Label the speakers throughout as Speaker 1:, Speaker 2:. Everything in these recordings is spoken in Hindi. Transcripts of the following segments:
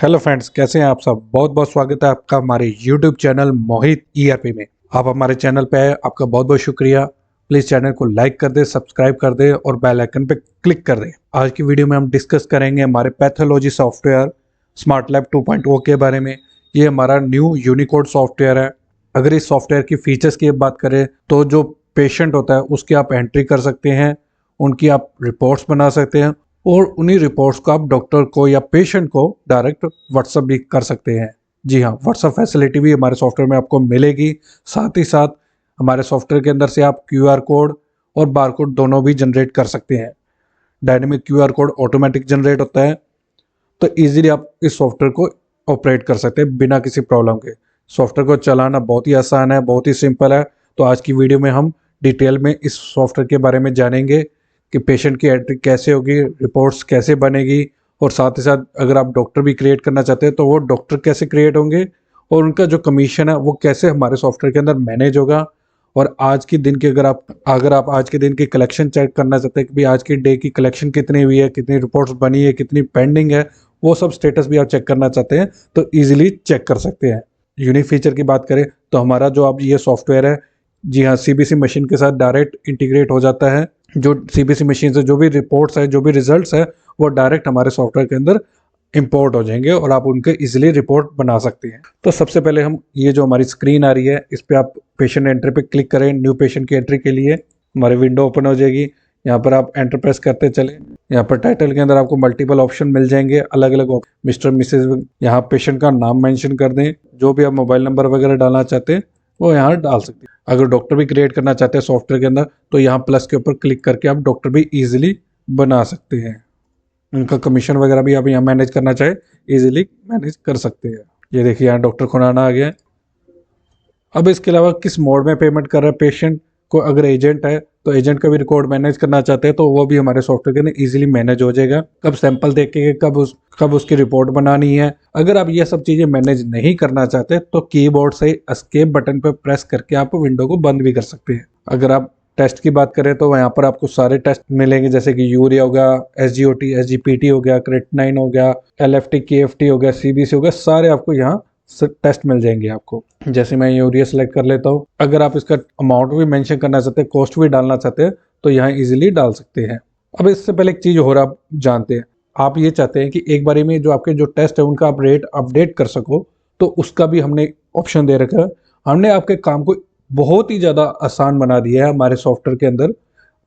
Speaker 1: हेलो फ्रेंड्स, कैसे हैं आप सब। बहुत बहुत स्वागत है आपका हमारे यूट्यूब चैनल मोहित ईआरपी में। आप हमारे चैनल पे आए, आपका बहुत बहुत शुक्रिया। प्लीज़ चैनल को लाइक कर दें, सब्सक्राइब कर दें और बेल आइकन पे क्लिक कर दें। आज की वीडियो में हम डिस्कस करेंगे हमारे पैथोलॉजी सॉफ्टवेयर स्मार्ट लैब 2.0 के बारे में। ये हमारा न्यू यूनिकोड सॉफ्टवेयर है। अगर इस सॉफ्टवेयर की फीचर्स की बात करें तो जो पेशेंट होता है उसकी आप एंट्री कर सकते हैं, उनकी आप रिपोर्ट्स बना सकते हैं और उन्हीं रिपोर्ट्स को आप डॉक्टर को या पेशेंट को डायरेक्ट व्हाट्सअप भी कर सकते हैं। जी हाँ, व्हाट्सअप फैसिलिटी भी हमारे सॉफ्टवेयर में आपको मिलेगी। साथ ही साथ हमारे सॉफ्टवेयर के अंदर से आप क्यूआर कोड और बारकोड दोनों भी जनरेट कर सकते हैं। Dynamic QR code automatic generate होता है, तो इजीली आप इस सॉफ्टवेयर को ऑपरेट कर सकते हैं बिना किसी प्रॉब्लम के। सॉफ्टवेयर को चलाना बहुत ही आसान है, बहुत ही सिंपल है। तो आज की वीडियो में हम डिटेल में इस सॉफ्टवेयर के बारे में जानेंगे कि पेशेंट की एंट्री कैसे होगी, रिपोर्ट्स कैसे बनेगी, और साथ ही साथ अगर आप डॉक्टर भी क्रिएट करना चाहते हैं तो वो डॉक्टर कैसे क्रिएट होंगे और उनका जो कमीशन है वो कैसे हमारे सॉफ्टवेयर के अंदर मैनेज होगा। और आज की दिन की अगर आप आज के दिन की कलेक्शन चेक करना चाहते हैं कि भाई आज की डे की कलेक्शन कितनी हुई है, कितनी रिपोर्ट्स बनी है, कितनी पेंडिंग है, वो सब स्टेटस भी आप चेक करना चाहते हैं तो इजीली चेक कर सकते हैं। यूनिक फीचर की बात करें तो हमारा जो अब ये सॉफ्टवेयर है, जी हाँ, सीबीसी मशीन के साथ डायरेक्ट इंटीग्रेट हो जाता है। जो सीबीसी मशीन से जो भी रिपोर्ट्स है, जो भी रिजल्ट्स है, वो डायरेक्ट हमारे सॉफ्टवेयर के अंदर इंपोर्ट हो जाएंगे और आप उनके इजीली रिपोर्ट बना सकते हैं। तो सबसे पहले हम ये जो हमारी स्क्रीन आ रही है इस पर आप पेशेंट एंट्री पे क्लिक करें। न्यू पेशेंट की एंट्री के लिए हमारी विंडो ओपन हो जाएगी। यहाँ पर आप एंटर प्रेस करते चले। यहाँ पर टाइटल के अंदर आपको मल्टीपल ऑप्शन मिल जाएंगे, अलग अलग मिस्टर मिसेज। यहाँ पेशेंट का नाम मेंशन कर दें, जो भी आप मोबाइल नंबर वगैरह डालना चाहते हैं वो यहाँ डाल सकते हैं। अगर डॉक्टर भी क्रिएट करना चाहते हैं सॉफ्टवेयर के अंदर तो यहाँ प्लस के ऊपर क्लिक करके आप डॉक्टर भी इजीली बना सकते हैं। उनका कमीशन वगैरह भी आप यहाँ मैनेज करना चाहे इजीली मैनेज कर सकते हैं। ये देखिए यहाँ डॉक्टर खुराना आ गया है। अब इसके अलावा किस मोड में पेमेंट कर रहा है पेशेंट को, अगर एजेंट है तो एजेंट का भी रिकॉर्ड मैनेज करना चाहते हैं तो वो भी हमारे सॉफ्टवेयर के अंदर इजीली मैनेज हो जाएगा। कब सैंपल देख के कब उसकी रिपोर्ट बनानी है। अगर आप ये सब चीज़ें मैनेज नहीं करना चाहते तो कीबोर्ड से एस्केप बटन पर प्रेस करके आप विंडो को बंद भी कर सकते हैं। अगर आप टेस्ट की बात करें तो यहाँ पर आपको सारे टेस्ट मिलेंगे, जैसे कि यूरिया हो गया, एसजीओटी एसजीपीटी हो गया, क्रेटिनाइन हो गया, एलएफटी केएफटी हो गया, सीबीसी हो गया, सारे आपको यहाँ टेस्ट मिल जाएंगे आपको। जैसे मैं यूरिया सेलेक्ट कर लेता हूँ। अगर आप इसका अमाउंट भी मेंशन करना चाहते हैं, कॉस्ट भी डालना चाहते हैं तो यहाँ इजीली डाल सकते हैं। अब इससे पहले एक चीज़ और आप जानते हैं, आप ये चाहते हैं कि एक बारी में जो आपके जो टेस्ट है उनका आप रेट अपडेट कर सको, तो उसका भी हमने ऑप्शन दे रखा है। हमने आपके काम को बहुत ही ज़्यादा आसान बना दिया है हमारे सॉफ्टवेयर के अंदर,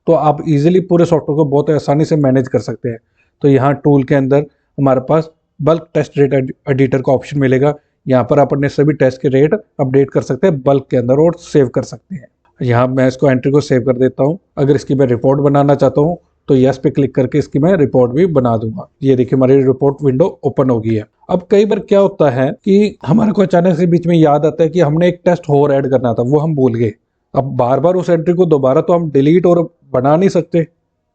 Speaker 1: तो आप इजीली पूरे सॉफ्टवेयर को बहुत आसानी से मैनेज कर सकते हैं। तो यहाँ टूल के अंदर हमारे पास बल्क टेस्ट रेट एडिटर का ऑप्शन मिलेगा। यहाँ पर आप अपने सभी टेस्ट के रेट अपडेट कर सकते हैं बल्क के अंदर और सेव कर सकते हैं। यहाँ मैं इसको एंट्री को सेव कर देता हूँ। अगर इसकी मैं रिपोर्ट बनाना चाहता हूँ तो यस पे क्लिक करके इसकी मैं रिपोर्ट भी बना दूंगा। ये देखिए हमारी रिपोर्ट विंडो ओपन हो गई है। अब कई बार क्या होता है कि हमारे को अचानक से बीच में याद आता है कि हमने एक टेस्ट और ऐड करना था, वो हम भूल गए। अब बार बार उस एंट्री को दोबारा तो हम डिलीट और बना नहीं सकते,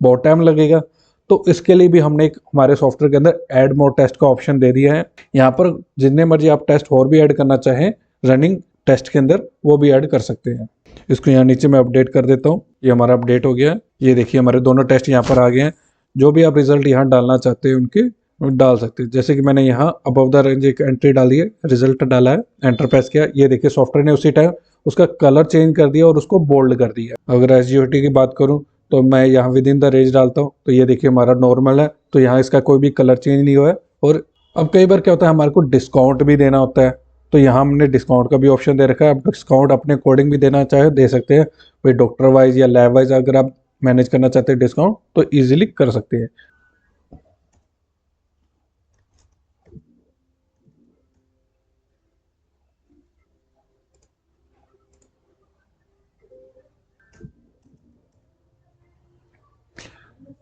Speaker 1: बहुत टाइम लगेगा। तो इसके लिए भी हमने एक हमारे सॉफ्टवेयर के अंदर ऐड मोर टेस्ट का ऑप्शन दे दिया है। यहाँ पर जितने मर्जी आप टेस्ट और भी ऐड करना चाहें रनिंग टेस्ट के अंदर वो भी ऐड कर सकते हैं। इसको यहाँ नीचे मैं अपडेट कर देता हूँ। ये हमारा अपडेट हो गया है। ये देखिए हमारे दोनों टेस्ट यहाँ पर आ गए हैं। जो भी आप रिजल्ट यहाँ डालना चाहते हैं उनके डाल सकते हैं। जैसे कि मैंने यहाँ अबव द रेंज एक एंट्री डाली है, रिजल्ट डाला है, एंटर प्रेस किया। ये देखिए सॉफ्टवेयर ने उसी टाइम उसका कलर चेंज कर दिया और उसको बोल्ड कर दिया। अगर एसजीओटी की बात करूँ तो मैं यहाँ विद इन द रेंज डालता हूँ तो ये देखिए हमारा नॉर्मल है, तो यहाँ इसका कोई भी कलर चेंज नहीं हुआ है। और अब कई बार क्या होता है हमारे को डिस्काउंट भी देना होता है, तो यहाँ हमने डिस्काउंट का भी ऑप्शन दे रखा है। आप डिस्काउंट अपने अकॉर्डिंग भी देना चाहे दे सकते हैं। भाई डॉक्टर वाइज या लैब वाइज अगर आप मैनेज करना चाहते हैं डिस्काउंट तो ईजिली कर सकते हैं।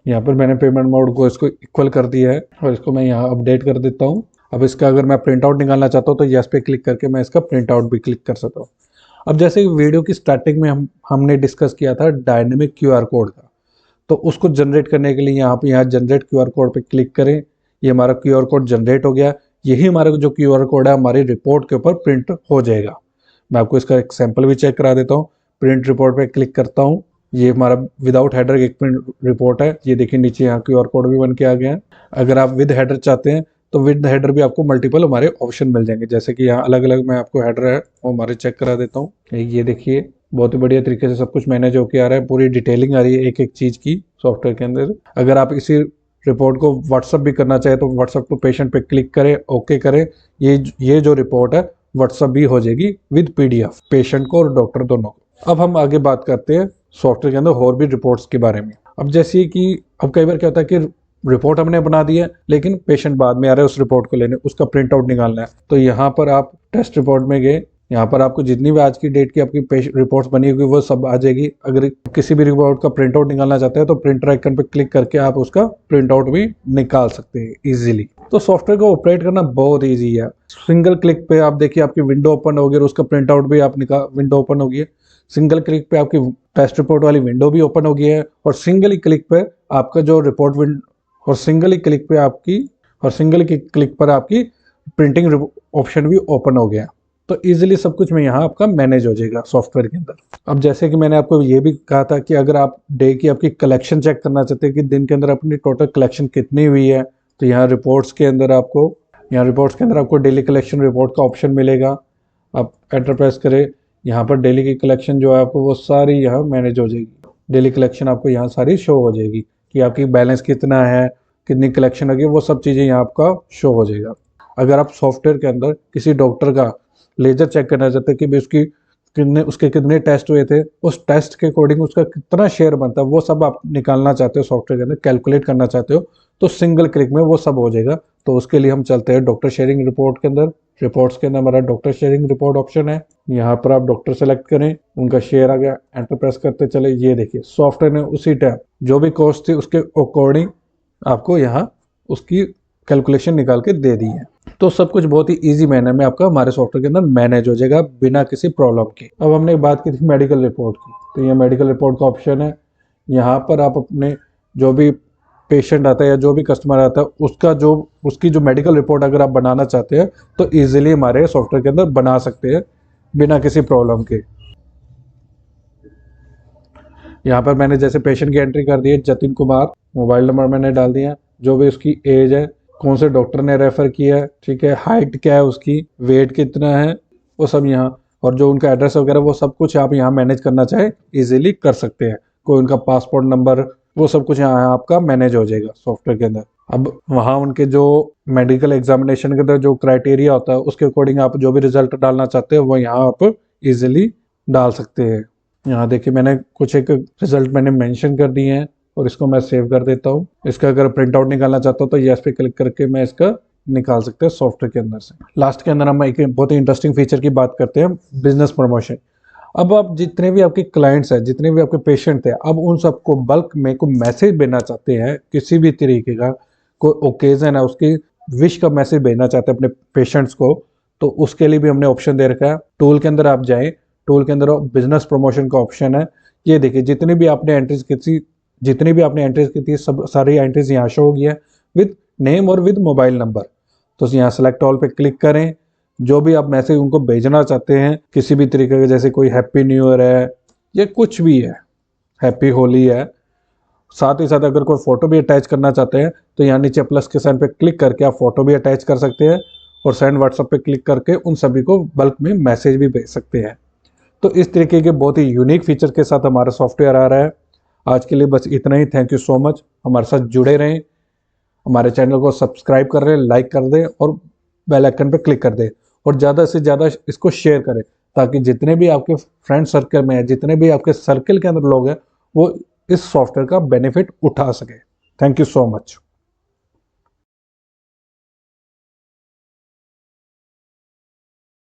Speaker 1: यहाँ पर मैंने पेमेंट मोड को इसको इक्वल कर दिया है और इसको मैं यहाँ अपडेट कर देता हूँ। अब इसका अगर मैं प्रिंट आउट निकालना चाहता हूँ तो यस पे क्लिक करके मैं इसका प्रिंट आउट भी क्लिक कर सकता हूँ। अब जैसे वीडियो की स्टार्टिंग में हमने डिस्कस किया था डायनेमिक क्यूआर कोड का, तो उसको जनरेट करने के लिए यहाँ जनरेट क्यूआर कोड पे क्लिक करें। ये हमारा क्यूआर कोड जनरेट हो गया। यही हमारा जो क्यूआर कोड है हमारी रिपोर्ट के ऊपर प्रिंट हो जाएगा। मैं आपको इसका एक सैंपल भी चेक करा देता हूँ। प्रिंट रिपोर्ट पे क्लिक करता हूँ। ये हमारा विदाउट हेडर एक प्रिंट रिपोर्ट है। ये देखिए नीचे यहाँ क्यूआर कोड भी बन के आ गया है। अगर आप विद हेडर चाहते हैं तो विद हेडर भी आपको मल्टीपल हमारे ऑप्शन मिल जाएंगे। जैसे कि यहाँ अलग अलग मैं आपको हेडर है वो हमारे चेक करा देता हूँ। ये देखिए बहुत ही बढ़िया तरीके से सब कुछ मैनेज होके आ रहा है, पूरी डिटेलिंग आ रही है एक एक चीज की सॉफ्टवेयर के अंदर। अगर आप इसी रिपोर्ट को व्हाट्सअप भी करना चाहे तो व्हाट्सअप टू पेशेंट पे क्लिक करें, ओके करें, ये जो रिपोर्ट है व्हाट्सअप भी हो जाएगी विद पीडीएफ पेशेंट को और डॉक्टर दोनों को। अब हम आगे बात करते हैं सॉफ्टवेयर के अंदर और भी रिपोर्ट्स के बारे में। अब जैसे कि अब कई बार क्या होता है कि रिपोर्ट हमने बना दी है लेकिन पेशेंट बाद में आ रहा है उस रिपोर्ट को लेने, उसका प्रिंट आउट निकालना है। तो यहाँ पर आप टेस्ट रिपोर्ट में गए, यहाँ पर आपको जितनी भी आज की डेट की आपकी रिपोर्ट्स बनी होगी वो सब आ जाएगी। अगर किसी भी रिपोर्ट का प्रिंट आउट निकालना चाहते हैं तो प्रिंटर आइकन पे क्लिक करके आप उसका प्रिंट आउट भी निकाल सकते हैं इजीली। तो सॉफ्टवेयर को ऑपरेट करना बहुत ईजी है। सिंगल क्लिक पे आप देखिए आपकी विंडो ओपन होगी और उसका प्रिंट आउट भी आप विंडो ओपन होगी। सिंगल क्लिक पे आपकी टेस्ट रिपोर्ट वाली विंडो भी ओपन हो गई है और सिंगल ही क्लिक पे आपका जो रिपोर्ट और सिंगल ही क्लिक पर आपकी प्रिंटिंग ऑप्शन भी ओपन हो गया। तो इजीली सब कुछ में यहाँ आपका मैनेज हो जाएगा सॉफ्टवेयर के अंदर। अब जैसे कि मैंने आपको ये भी कहा था कि अगर आप डे की आपकी कलेक्शन चेक करना चाहते हैं कि दिन के अंदर अपनी टोटल कलेक्शन कितनी हुई है, तो यहाँ रिपोर्ट्स के अंदर आपको डेली कलेक्शन रिपोर्ट का ऑप्शन मिलेगा। आप एंटर प्रेस करें, यहाँ पर डेली की कलेक्शन जो है आपको वो सारी यहाँ मैनेज हो जाएगी। डेली कलेक्शन आपको यहाँ सारी शो हो जाएगी कि आपकी बैलेंस कितना है, कितनी कलेक्शन होगी, वो सब चीज़ें यहाँ आपका शो हो जाएगा। अगर आप सॉफ्टवेयर के अंदर किसी डॉक्टर का लेजर चेक करना चाहते हैं कि उसके कितने टेस्ट हुए थे, उस टेस्ट के अकॉर्डिंग उसका कितना शेयर बनता है, वो सब आप निकालना चाहते हो सॉफ्टवेयर के अंदर, कैलकुलेट करना चाहते हो, तो सिंगल क्लिक में वो सब हो जाएगा। तो उसके लिए हम चलते हैं डॉक्टर शेयरिंग रिपोर्ट के अंदर। रिपोर्ट्स के अंदर हमारा डॉक्टर शेयरिंग रिपोर्ट ऑप्शन है, यहाँ पर आप डॉक्टर सेलेक्ट करें, उनका शेयर आ गया, एंटर प्रेस करते चले। ये देखिए सॉफ्टवेयर ने उसी टाइम जो भी कॉस्ट थी उसके अकॉर्डिंग आपको यहाँ उसकी कैलकुलेशन निकाल के दे दी है। तो सब कुछ बहुत ही इजी मैनर में आपका हमारे सॉफ्टवेयर के अंदर मैनेज हो जाएगा बिना किसी प्रॉब्लम के। अब हमने बात की थी मेडिकल रिपोर्ट की, तो ये मेडिकल रिपोर्ट का ऑप्शन है। यहाँ पर आप अपने जो भी पेशेंट आता है या जो भी कस्टमर आता है उसकी जो मेडिकल रिपोर्ट अगर आप बनाना चाहते हैं तो इजीली हमारे सॉफ्टवेयर के अंदर बना सकते हैं बिना किसी प्रॉब्लम के। यहाँ पर मैंने जैसे पेशेंट की एंट्री कर दी है, जतिन कुमार, मोबाइल नंबर मैंने डाल दिया, जो भी उसकी एज है, कौन से डॉक्टर ने रेफर किया है, ठीक है, हाइट क्या है उसकी, वेट कितना है, वो सब यहाँ, और जो उनका एड्रेस वगैरह वो सब कुछ आप यहाँ मैनेज करना चाहे इजीली कर सकते हैं। कोई उनका पासपोर्ट नंबर, वो सब कुछ यहाँ आपका मैनेज हो जाएगा सॉफ्टवेयर के अंदर। अब वहाँ उनके जो मेडिकल एग्जामिनेशन के अंदर जो क्राइटेरिया होता है उसके अकॉर्डिंग आप जो भी रिजल्ट डालना चाहते हो वो यहाँ आप इजीली डाल सकते हैं। यहाँ देखिए मैंने कुछ एक रिजल्ट मैंने मेंशन कर दिए हैं और इसको मैं सेव कर देता हूँ। इसका अगर प्रिंट आउट निकालना चाहता हूँ तो यस पे क्लिक करके मैं इसका निकाल सकते हैं सॉफ्टवेयर के अंदर से। लास्ट के अंदर हम एक बहुत ही इंटरेस्टिंग फीचर की बात करते हैं, बिजनेस प्रमोशन। अब आप जितने भी आपके क्लाइंट्स हैं, जितने भी आपके पेशेंट थे, अब उन सबको बल्क में को मैसेज भेजना चाहते हैं, किसी भी तरीके का कोई ओकेजन है उसकी विश का मैसेज भेजना चाहते हैं अपने पेशेंट्स को, तो उसके लिए भी हमने ऑप्शन दे रखा है। टूल के अंदर आप जाएं, टूल के अंदर बिजनेस प्रमोशन का ऑप्शन है। ये देखिए जितनी भी आपने एंट्रीज की थी सब सारी एंट्रीज यहाँ शो हो गई है विद नेम और विद मोबाइल नंबर। तो यहाँ सेलेक्ट ऑल पे क्लिक करें, जो भी आप मैसेज उनको भेजना चाहते हैं किसी भी तरीके का, जैसे कोई हैप्पी न्यू ईयर है या कुछ भी है, हैप्पी होली है, साथ ही साथ अगर कोई फोटो भी अटैच करना चाहते हैं तो यहाँ नीचे प्लस के साइन पे क्लिक करके आप फोटो भी अटैच कर सकते हैं और सेंड व्हाट्सएप पे क्लिक करके उन सभी को बल्क में मैसेज भी भेज सकते हैं। तो इस तरीके के बहुत ही यूनिक फीचर के साथ हमारा सॉफ्टवेयर आ रहा है। आज के लिए बस इतना ही। थैंक यू सो मच, हमारे साथ जुड़े रहें, हमारे चैनल को सब्सक्राइब कर दें, लाइक कर दें और बेल आइकन पे क्लिक कर दें और ज़्यादा से ज़्यादा इसको शेयर करें ताकि जितने भी आपके फ्रेंड सर्कल में है, जितने भी आपके सर्कल के अंदर लोग हैं, वो इस सॉफ्टवेयर का बेनिफिट उठा सके। Thank you so much.